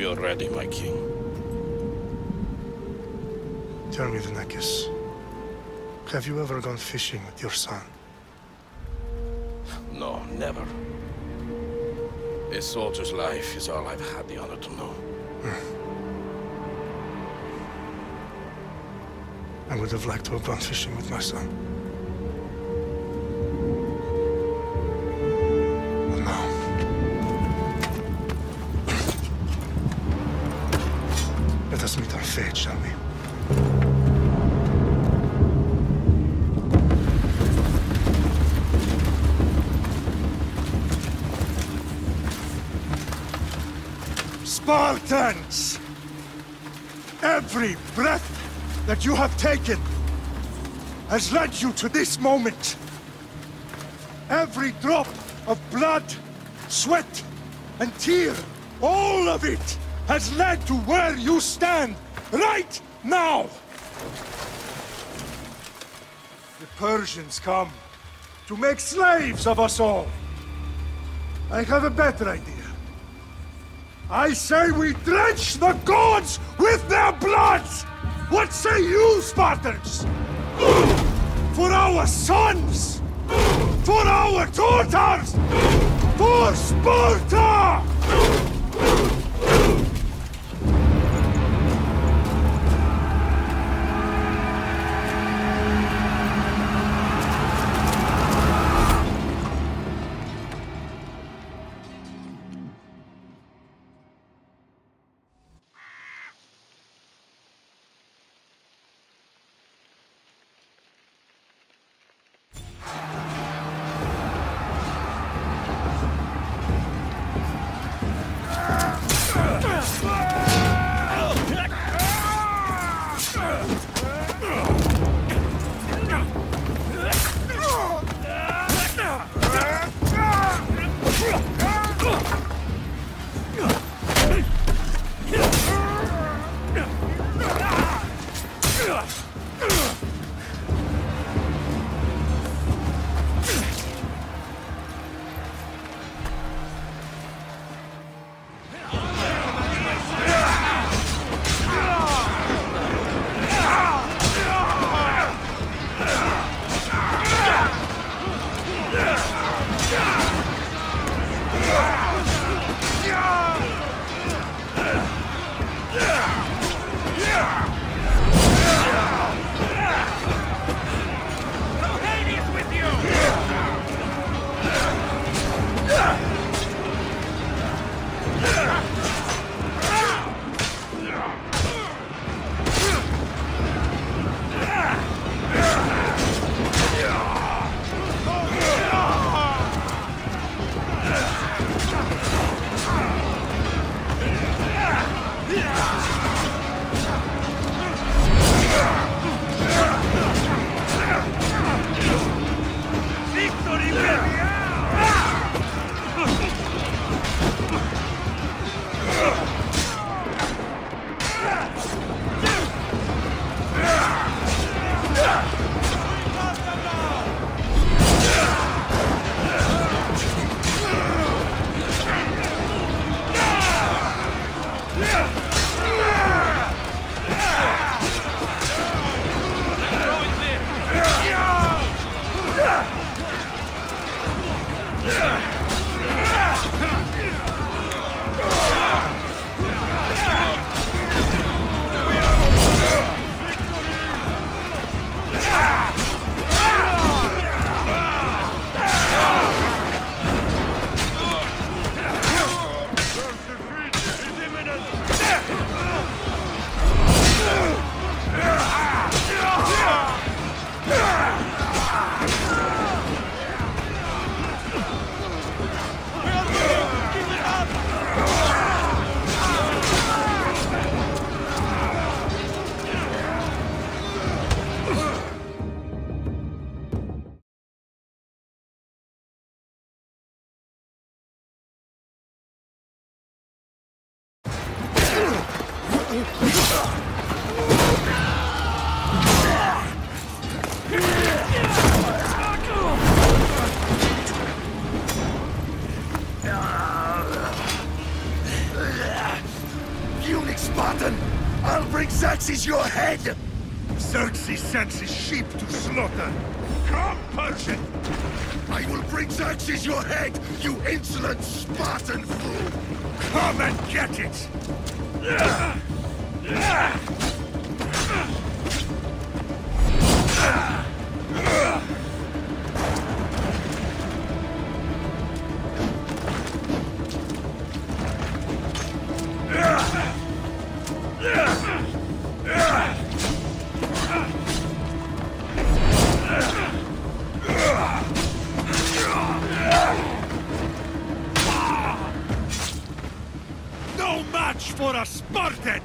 We are ready, my king. Tell me, the Nekis, have you ever gone fishing with your son? No, never. A soldier's life is all I've had the honor to know. I would have liked to have gone fishing with my son. But no. Let us meet our fate, shall we? Spartans! Every breath that you have taken has led you to this moment. Every drop of blood, sweat, and tear, all of it has led to where you stand right now. The Persians come to make slaves of us all. I have a better idea. I say we drench the gods with their blood! What say you, Spartans? For our sons! For our daughters! For Sparta! Spartan! I'll bring Xerxes your head! Xerxes sends his sheep to slaughter. Come, Persian! I will bring Xerxes your head, you insolent Spartan fool! Come and get it! No match for a Spartan!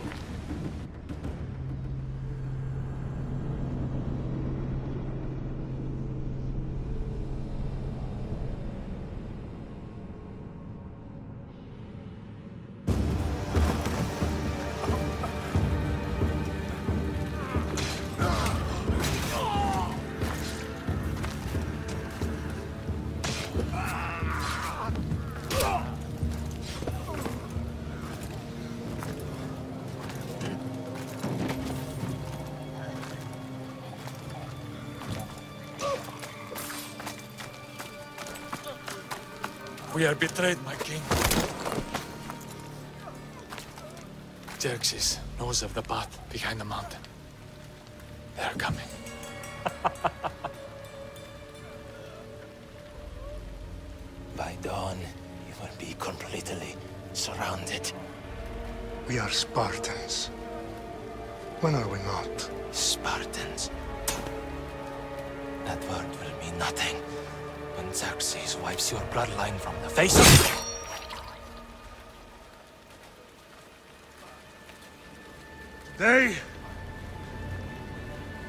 We are betrayed, my king. Xerxes knows of the path behind the mountain. They are coming. By dawn, you will be completely surrounded. We are Spartans. When are we not? Spartans. That word will mean nothing when Xerxes wipes your bloodline from the face of... Today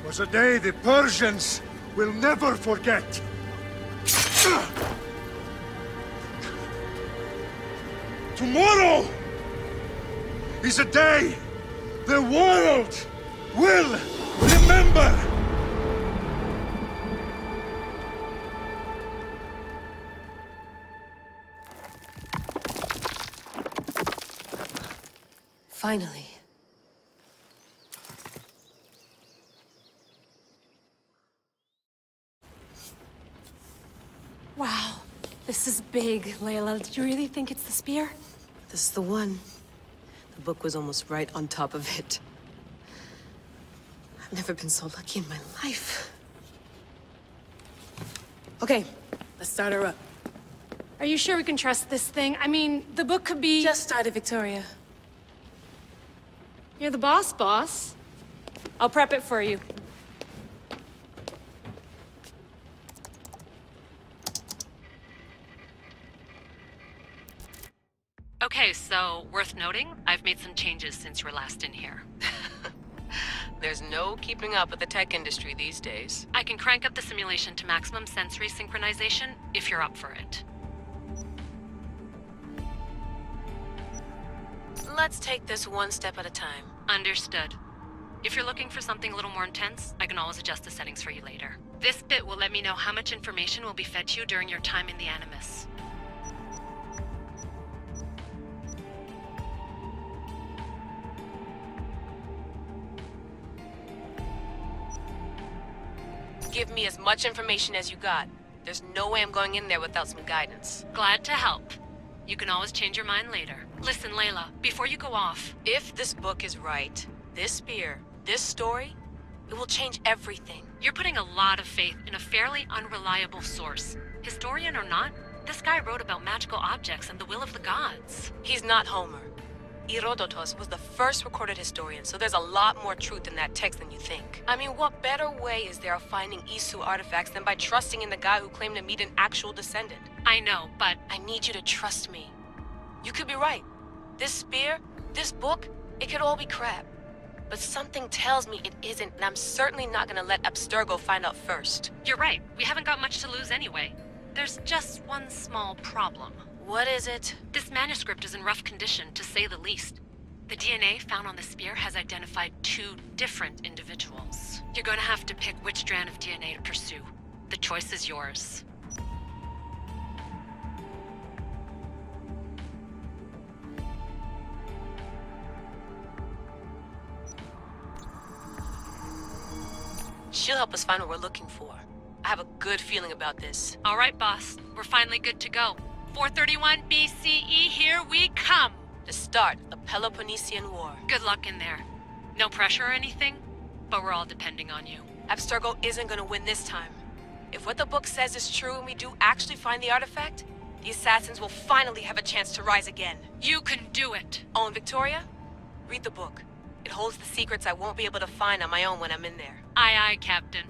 was a day the Persians will never forget. Tomorrow is a day the world will remember. Finally. Wow, this is big, Layla. Did you really think it's the spear? This is the one. The book was almost right on top of it. I've never been so lucky in my life. Okay, let's start her up. Are you sure we can trust this thing? I mean, the book could be... Just started, Victoria. You're the boss. I'll prep it for you. Okay, so worth noting, I've made some changes since you were last in here. There's no keeping up with the tech industry these days. I can crank up the simulation to maximum sensory synchronization if you're up for it. Let's take this one step at a time. Understood. If you're looking for something a little more intense, I can always adjust the settings for you later. This bit will let me know how much information will be fed to you during your time in the Animus. Give me as much information as you got. There's no way I'm going in there without some guidance. Glad to help. You can always change your mind later. Listen, Layla, before you go off... If this book is right, this spear, this story, it will change everything. You're putting a lot of faith in a fairly unreliable source. Historian or not, this guy wrote about magical objects and the will of the gods. He's not Homer. Herodotus was the first recorded historian, so there's a lot more truth in that text than you think. I mean, what better way is there of finding Isu artifacts than by trusting in the guy who claimed to meet an actual descendant? I know, but... I need you to trust me. You could be right. This spear, this book, it could all be crap. But something tells me it isn't, and I'm certainly not gonna let Abstergo find out first. You're right. We haven't got much to lose anyway. There's just one small problem. What is it? This manuscript is in rough condition, to say the least. The DNA found on the spear has identified 2 different individuals. You're gonna have to pick which strand of DNA to pursue. The choice is yours. She'll help us find what we're looking for. I have a good feeling about this. All right, boss. We're finally good to go. 431 BCE, here we come! The start of the Peloponnesian War. Good luck in there. No pressure or anything, but we're all depending on you. Abstergo isn't gonna win this time. If what the book says is true and we do actually find the artifact, the assassins will finally have a chance to rise again. You can do it! Oh, and Victoria? Read the book. It holds the secrets I won't be able to find on my own when I'm in there. Aye, aye, Captain.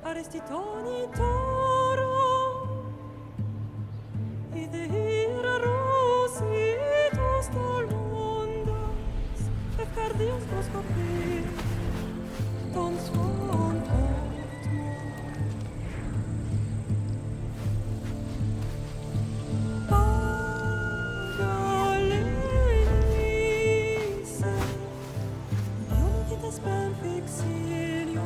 Arrestitoni toro, idehira rositos tolondas, efcardios proskopir, ton svon otmo. Pagalenise, unitas ben fixilionis.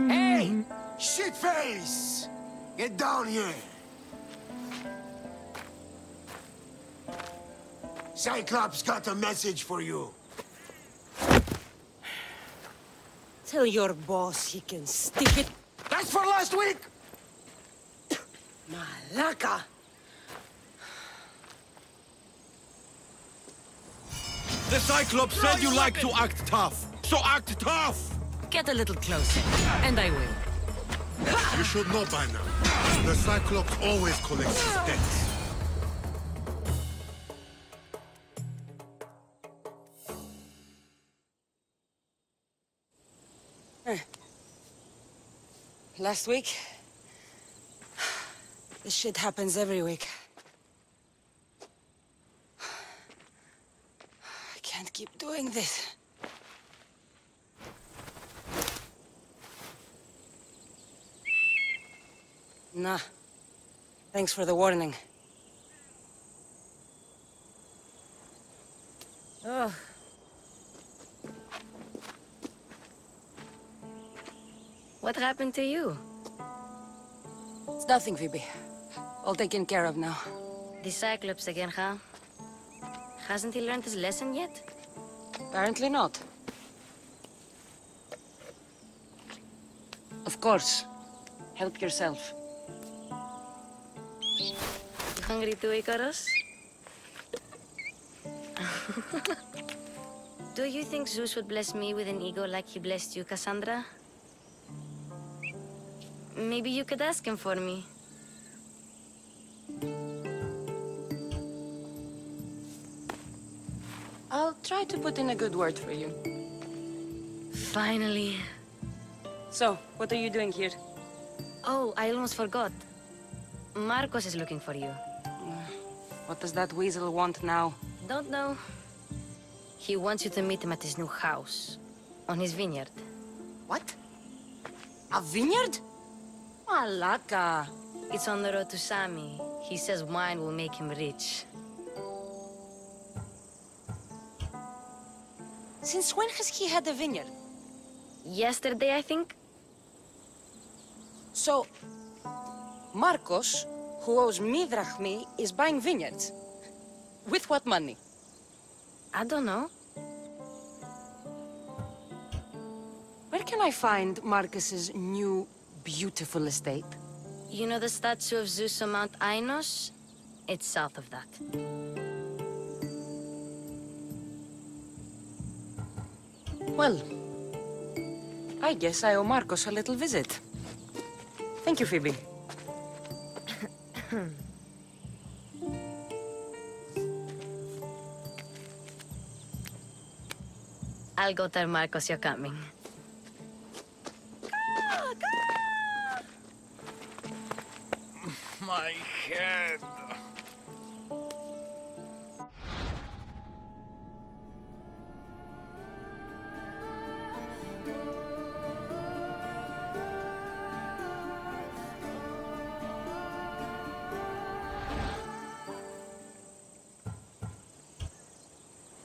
Hey! Shitface! Get down here! Cyclops got a message for you. Tell your boss he can stick it. That's for last week! Malaka! The Cyclops said you like to act tough, so act tough! Get a little closer, and I will. You should know by now. The Cyclops always collects his debts. Last week? This shit happens every week. I can't keep doing this. Nah. Thanks for the warning. Oh. What happened to you? It's nothing, Phoebe. All taken care of now. The Cyclops again, huh? Hasn't he learned his lesson yet? Apparently not. Of course. Help yourself. You hungry too, Icarus? Do you think Zeus would bless me with an ego like he blessed you, Cassandra? Maybe you could ask him for me. I'll try to put in a good word for you. Finally. So, what are you doing here? Oh, I almost forgot. Marcos is looking for you. What does that weasel want now? Don't know. He wants you to meet him at his new house. On his vineyard. What? A vineyard? Malaka. It's on the road to Sami. He says wine will make him rich. Since when has he had a vineyard? Yesterday, I think? So, Marcos, who owes me drachmi, is buying vineyards. With what money? I don't know. Where can I find Marcus's new, beautiful estate? You know the statue of Zeus on Mount Ainos? It's south of that. Well, I guess I owe Marcos a little visit. Thank you, Phoebe. I'll go tell Marcos you're coming. My head.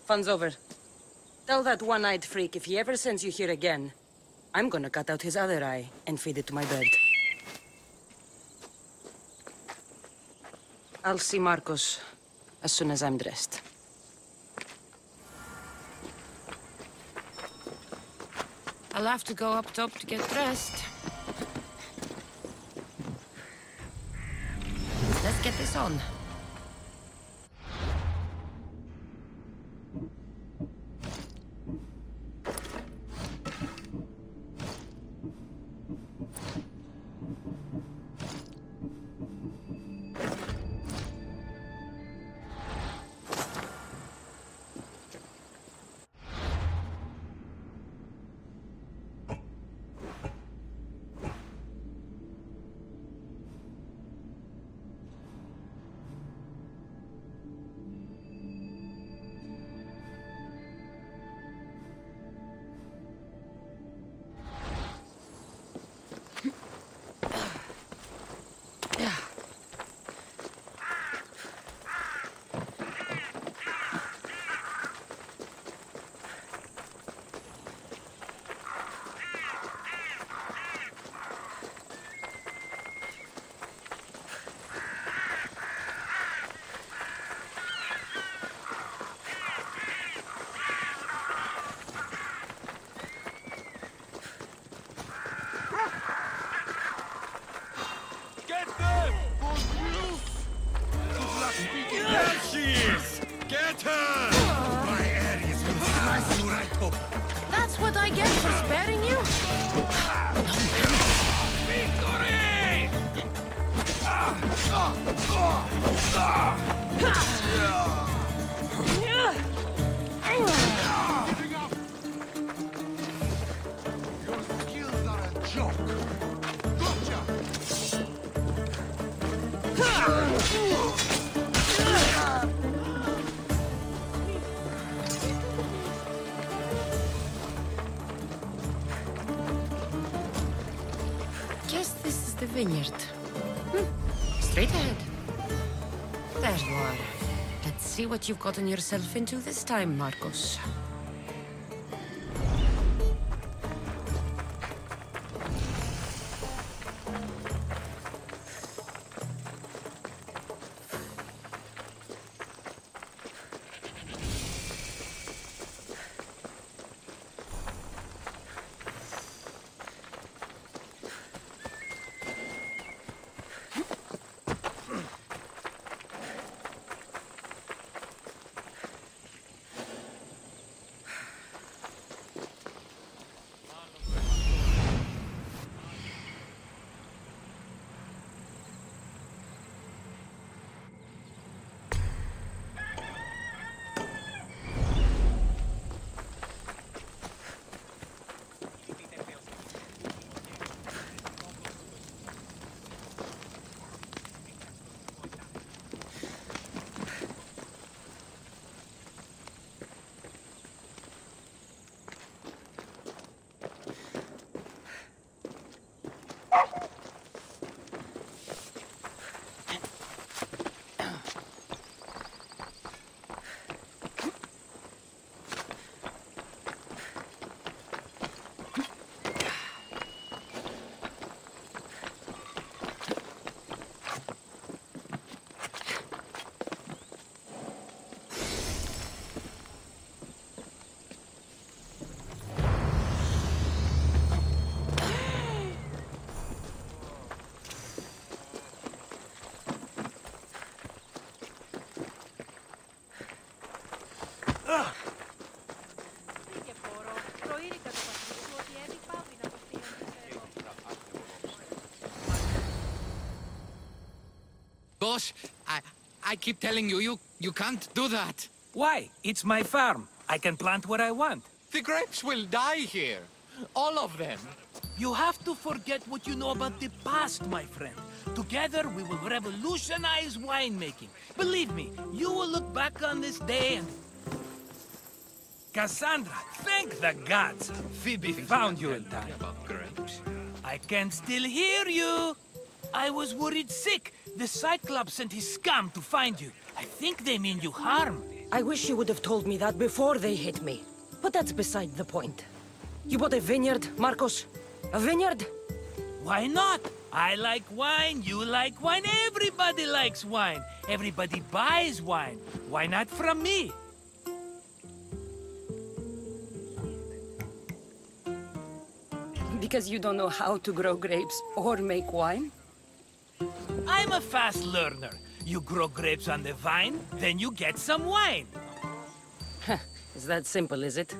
Fun's over. Tell that one-eyed freak if he ever sends you here again, I'm gonna cut out his other eye and feed it to my bird. I'll see Marcos as soon as I'm dressed. I'll have to go up top to get dressed. Let's get this on. There she is! Get her! My Ares will slice you right open. That's what I get for sparing you? Victory! Your skills are a joke. Gotcha! Guess this is the vineyard. Straight ahead. There you are. Let's see what you've gotten yourself into this time, Marcos. Boss, I keep telling you, you can't do that. Why? It's my farm. I can plant what I want. The grapes will die here. All of them. You have to forget what you know about the past, my friend. Together, we will revolutionize winemaking. Believe me, you will look back on this day and... Cassandra, thank the gods! Phoebe found you in time. About grapes. I can still hear you! I was worried sick. The Cyclops sent his scum to find you. I think they mean you harm. I wish you would have told me that before they hit me. But that's beside the point. You bought a vineyard, Marcos? A vineyard? Why not? I like wine, you like wine, everybody likes wine. Everybody buys wine. Why not from me? Because you don't know how to grow grapes or make wine? I'm a fast learner. You grow grapes on the vine, then you get some wine. Is that simple, is it?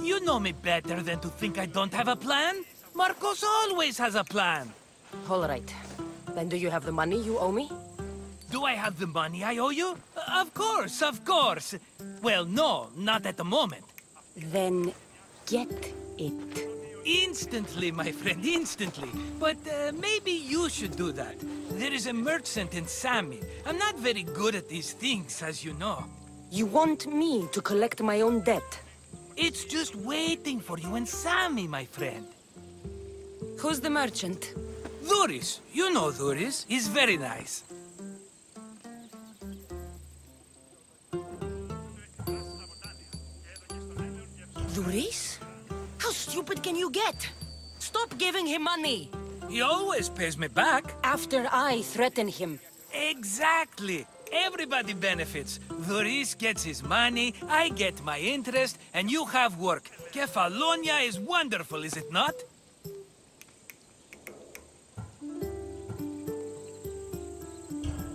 You know me better than to think I don't have a plan. Marcos always has a plan. All right. Then do you have the money you owe me? Do I have the money I owe you? Of course, of course. Well, no, not at the moment. Then get it. Instantly, my friend, instantly. But maybe you should do that. There is a merchant in Sami. I'm not very good at these things, as you know. You want me to collect my own debt? It's just waiting for you in Sami, my friend. Who's the merchant? Duris. You know Duris. He's very nice. Duris? How stupid can you get? Stop giving him money! He always pays me back. After I threaten him. Exactly. Everybody benefits. Duris gets his money, I get my interest, and you have work. Kefalonia is wonderful, is it not?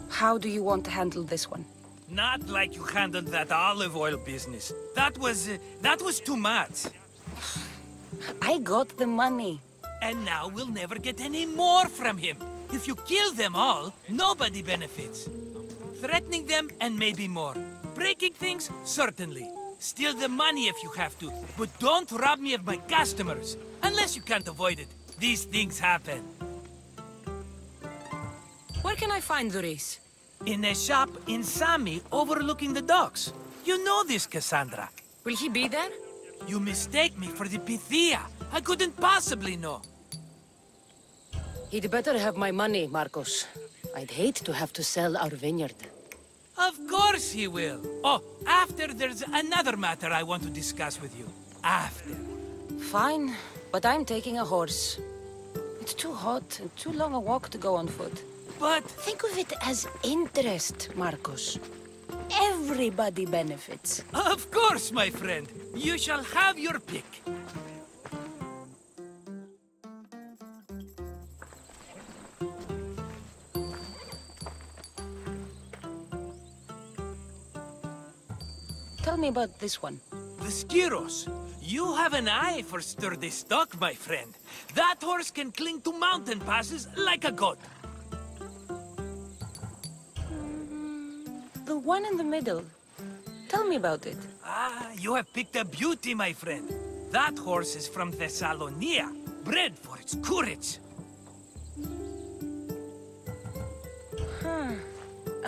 How do you want to handle this one? Not like you handled that olive oil business. That was too much. I got the money. And now we'll never get any more from him. If you kill them all, nobody benefits. Threatening them, and maybe more. Breaking things, certainly. Steal the money if you have to, but don't rob me of my customers. Unless you can't avoid it. These things happen. Where can I find Duris? In a shop in Sami, overlooking the docks. You know this, Cassandra. Will he be there? You mistake me for the Pythia. I couldn't possibly know. He'd better have my money, Marcos. I'd hate to have to sell our vineyard. Of course he will. Oh, after there's another matter I want to discuss with you. After. Fine, but I'm taking a horse. It's too hot and too long a walk to go on foot. But... think of it as interest, Marcos. Everybody benefits. Of course, my friend. You shall have your pick. Tell me about this one. The Skiros. You have an eye for sturdy stock, my friend. That horse can cling to mountain passes like a goat. The one in the middle. Tell me about it. Ah, you have picked a beauty, my friend. That horse is from Thessalonia, bred for its courage.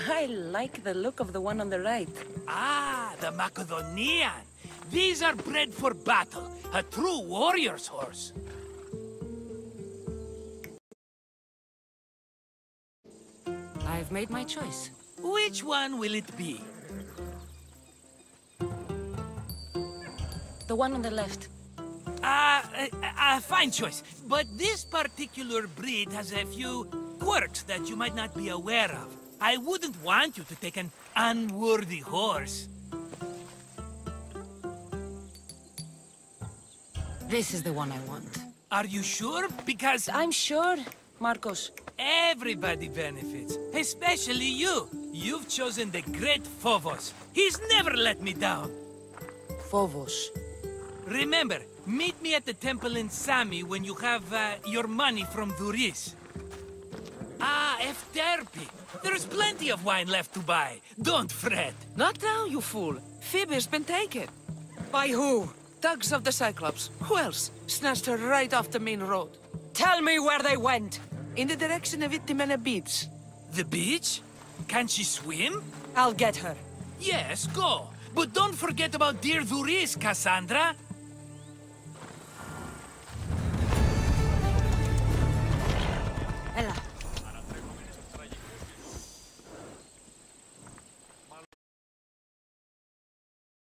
I like the look of the one on the right. Ah, the Macedonian. These are bred for battle, a true warrior's horse. I've made my choice. Which one will it be? The one on the left. Fine choice. But this particular breed has a few quirks that you might not be aware of. I wouldn't want you to take an unworthy horse. This is the one I want. Are you sure? Because... I'm sure, Marcos. Everybody benefits, especially you. You've chosen the great Phobos. He's never let me down. Phobos. Remember, meet me at the temple in Sami when you have your money from Duris. Ah, F therapy. There's plenty of wine left to buy. Don't fret. Not now, you fool. Phoebe's been taken. By who? Thugs of the Cyclops. Who else? Snatched her right off the main road. Tell me where they went! In the direction of Itimena Beach. The beach? Can she swim? I'll get her. Yes, go. But don't forget about dear Dhuris, Cassandra. Ella.